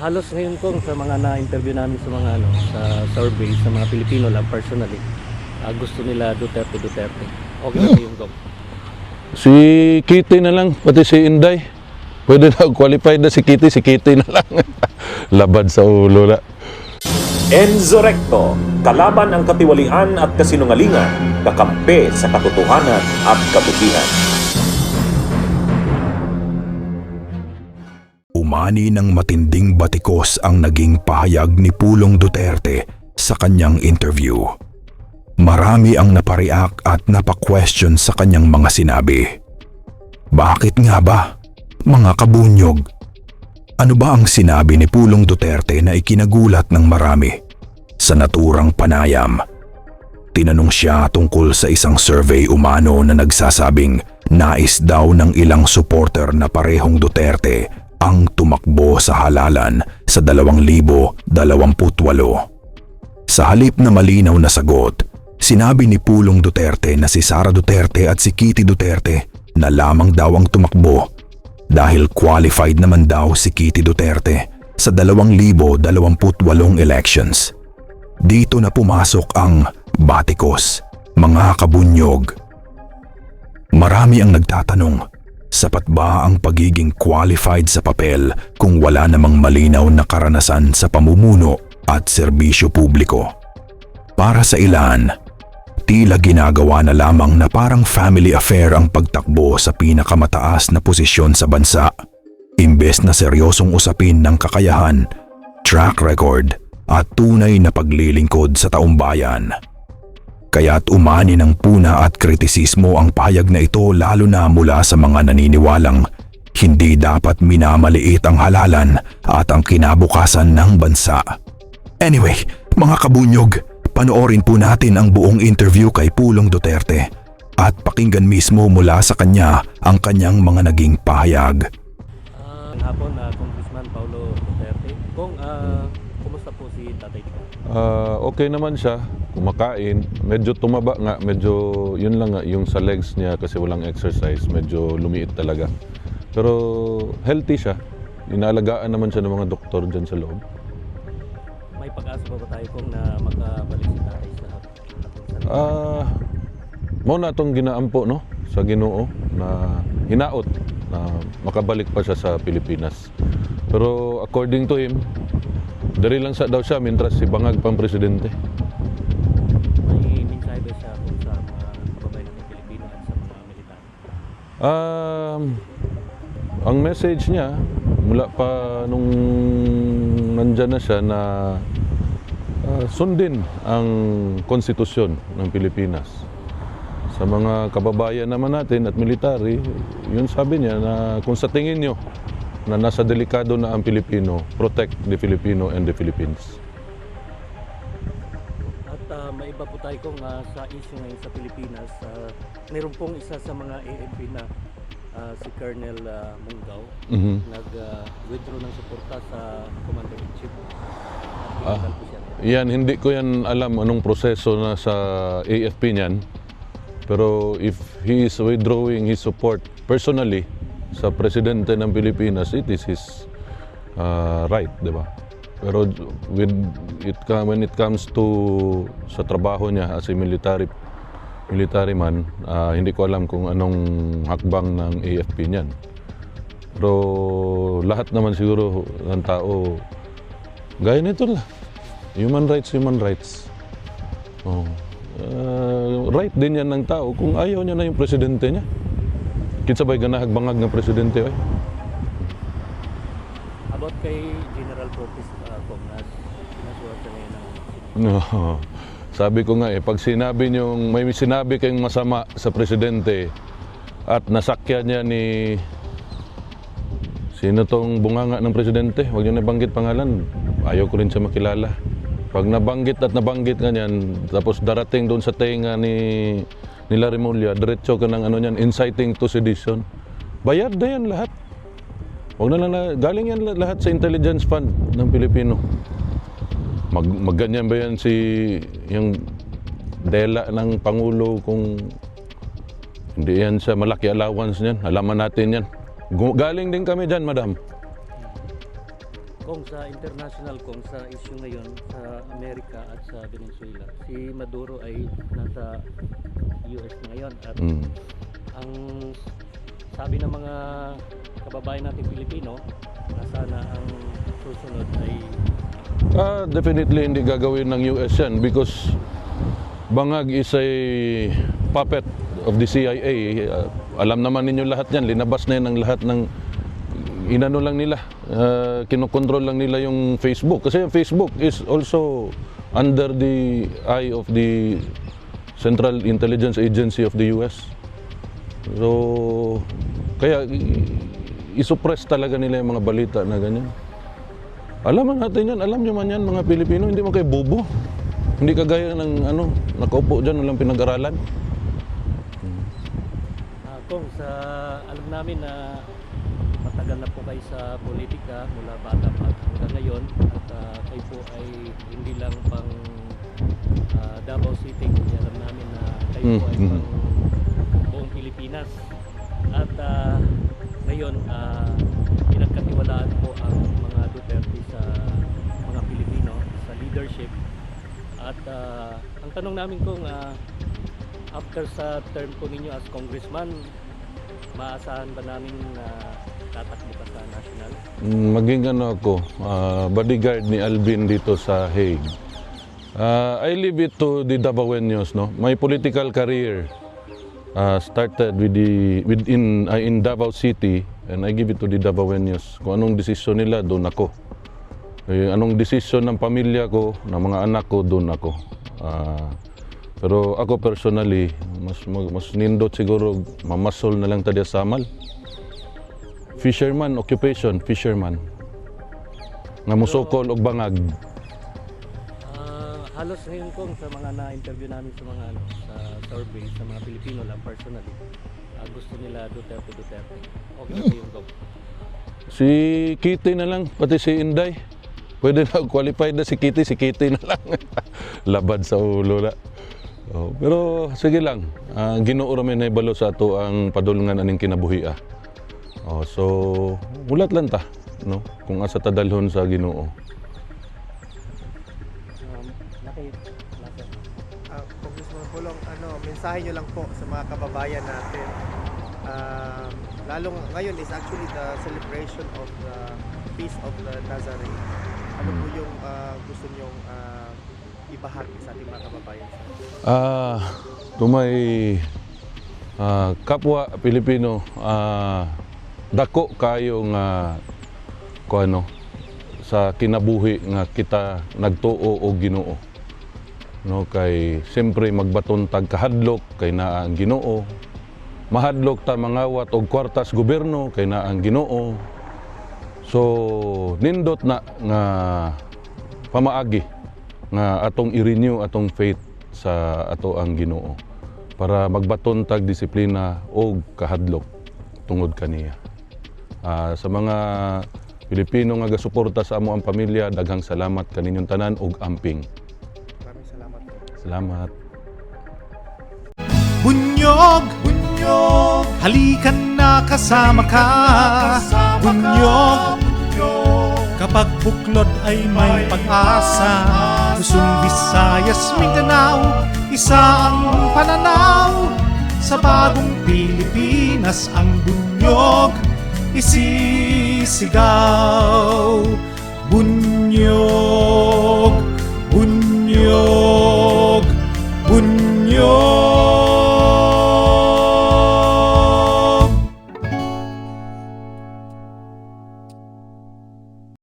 halos ngayon kong sa mga na-interview namin sa mga sa survey sa mga Pilipino lang personally, gusto nila Duterte. Okay na yung Gov? Si Kitty na lang, pati si Inday. Pwede na, qualified na si Kitty na lang. Labad sa ulo na. Enzo Recto, kalaban ang katiwalian at kasinungalingan, kakampi sa katotohanan at kabutihan. Umani ng matinding batikos ang naging pahayag ni Pulong Duterte sa kanyang interview. Marami ang napareact at napa-question sa kanyang mga sinabi. Bakit nga ba, mga kabunyog? Ano ba ang sinabi ni Pulong Duterte na ikinagulat ng marami? Sa naturang panayam, tinanong siya tungkol sa isang survey umano na nagsasabing nais daw ng ilang supporter na parehong Duterte ang tumakbo sa halalan sa 2028. Sa halip na malinaw na sagot, sinabi ni Pulong Duterte na si Sara Duterte at si Kitty Duterte na lamang daw ang tumakbo dahil qualified naman daw si Kitty Duterte sa 2028 elections. Dito na pumasok ang batikos, mga kabunyog. Marami ang nagtatanong, sapat ba ang pagiging qualified sa papel kung wala namang malinaw na karanasan sa pamumuno at serbisyo publiko? Para sa ilan, tila ginagawa na lamang na parang family affair ang pagtakbo sa pinakamataas na posisyon sa bansa, imbes na seryosong usapin ng kakayahan, track record at tunay na paglilingkod sa taumbayan. Kaya't umani ng puna at kritisismo ang pahayag na ito, lalo na mula sa mga naniniwalang hindi dapat minamaliit ang halalan at ang kinabukasan ng bansa. Anyway, mga kabunyog, panoorin po natin ang buong interview kay Pulong Duterte at pakinggan mismo mula sa kanya ang kanyang mga naging pahayag. Hapon, Congressman Paulo Duterte. Kumusta po si Tatay Cho? Okay naman siya, kumakain. Medyo tumaba nga, medyo yun lang nga, yung sa legs niya kasi walang exercise, medyo lumiit talaga. Pero healthy siya, inaalagaan naman siya ng mga doktor dyan sa loob. May pag-asa ba tayo kung na makabalik si Tatay sa Mauna itong ginaampo, no, sa Ginoo na hinaot na makabalik pa siya sa Pilipinas. Pero according to him, dari lang sa daw siya mintras si bangag pang presidente. May mensahe ba siya kung sa mga kababayan ng Pilipino at sa mga militar? Ang message niya mula pa nung nandyan na siya na sundin ang konstitusyon ng Pilipinas. Sa mga kababayan naman natin at military, yun sabi niya na kung sa tingin nyo na nasa delikado na ang Pilipino, protect the Filipino and the Philippines. At may iba po tayo kung sa issue ngayon sa Pilipinas, meron pong isa sa mga AFP na si Colonel Mungaw, nag-withdraw ng suporta sa Commander-in-Chief. Yan, hindi ko yan alam anong proseso na sa AFP niyan. Pero if he is withdrawing his support personally sa presidente ng Pilipinas, it is his right, di ba? Pero when it comes to sa trabaho niya as a military man, hindi ko alam kung anong hakbang ng AFP niyan. Pero lahat naman siguro ng tao, gaya nito lang, human rights. Oh. Right din yan ng tao kung ayaw niya na yung presidente niya. Kinsabay ganahag bangag ng presidente. About kay General Popis, kung nasulat sa ngayon ng... No. Sabi ko nga pag sinabi niyong may sinabi kayong masama sa presidente at nasakyan niya ni sino tong bunganga ng presidente, huwag niyo nabanggit pangalan, ayaw ko rin siya makilala. Pag nabanggit nga niyan, tapos darating doon sa tenga ni Larry Mulya, diretso ka ng niyan, inciting to sedition. Bayad na yan lahat. Huwag na lang, galing yan lahat sa intelligence fund ng Pilipino. Magganyan ba yan yung dela ng Pangulo kung hindi yan siya, malaki allowance niyan, alaman natin yan. Galing din kami dyan, madam. Kung sa international, kung sa issue ngayon sa Amerika at sa Venezuela, si Maduro ay nasa US na ngayon at ang sabi ng mga kababayan natin Pilipino na sana ang susunod ay Definitely hindi gagawin ng US yan because Bangag is a puppet of the CIA. Alam naman ninyo lahat yan, linabas na yan ang lahat ng inano lang nila, kinokontrol lang nila yung Facebook. Kasi yung Facebook is also under the eye of the Central Intelligence Agency of the US. So, kaya isuppress talaga nila yung mga balita na ganyan. Alam natin yan, alam nyo man yan mga Pilipino, hindi mo kayo bobo. Hindi kagaya ng nakaupo dyan, walang pinag-aralan. Kung sa alam namin na matagal na po kayo sa politika mula bata pa hanggang ngayon at kayo po ay hindi lang pang Davao City, kundi alam namin na kayo po ay pang buong Pilipinas at ngayon pinagkatiwalaan po ang mga Duterte sa mga Pilipino sa leadership at ang tanong namin kung after sa term po ninyo as congressman, maasahan ba namin na tatakbo ka sa national? Maging ako, bodyguard ni Alvin dito sa Hague. I leave it to the Davaoenos, no? My political career started in Davao City and I give it to the Davaoenos. Kung anong desisyon nila, doon ako. Anong desisyon ng pamilya ko, ng mga anak ko, doon ako. Pero ako personally, mas nindot siguro mamasol na lang tadi sa Samal. Fisherman, occupation, fisherman. Nga musokol og bangag. Halos ngayon kung sa mga na-interview namin sa mga sa survey, sa mga Pilipino lang personally, gusto nila Duterte. Okay na yung go? Si Kitty na lang, pati si Inday. Pwede na qualified na si Kitty na lang. Labad sa ulo na. Pero sige lang, Ginoo ra may nahibalo sa ato ang padulungan aning kinabuhi. So ulat lang ta, no? Kung asa ta dalhon sa Ginoo. Congressman Pulong, mensahe nyo lang po sa mga kababayan natin. Lalong ngayon is actually the celebration of the Feast of the Nazarene. Ano po yung gusto nyong ibahagi sa ating mga kababayan? Tumay kapwa Pilipino, dako kayo nga sa kinabuhi nga kita nagtuo o Ginoo. No, kay siyempre magbaton tag kahadlok kay naa ang Ginoo. Mahadlok ta mangawat og kwartas gobyerno kay naa ang Ginoo. So nindot na nga pamaagi nga atong i-renew atong faith sa ato ang Ginoo para magbaton tag disiplina og kahadlok tungod kaniya. Sa mga Pilipino nga gasuporta sa amo ang pamilya, daghang salamat kaninyong tanan og amping. Maraming salamat po. Salamat. Bunyog, halikan na kasama ka. Bunyog, kapag buklod ay may pag-asa. Luzon, Visayas, Mindanao, isa ang pananaw. Sa bagong Pilipinas ang bunyog isisigaw. Bunyog.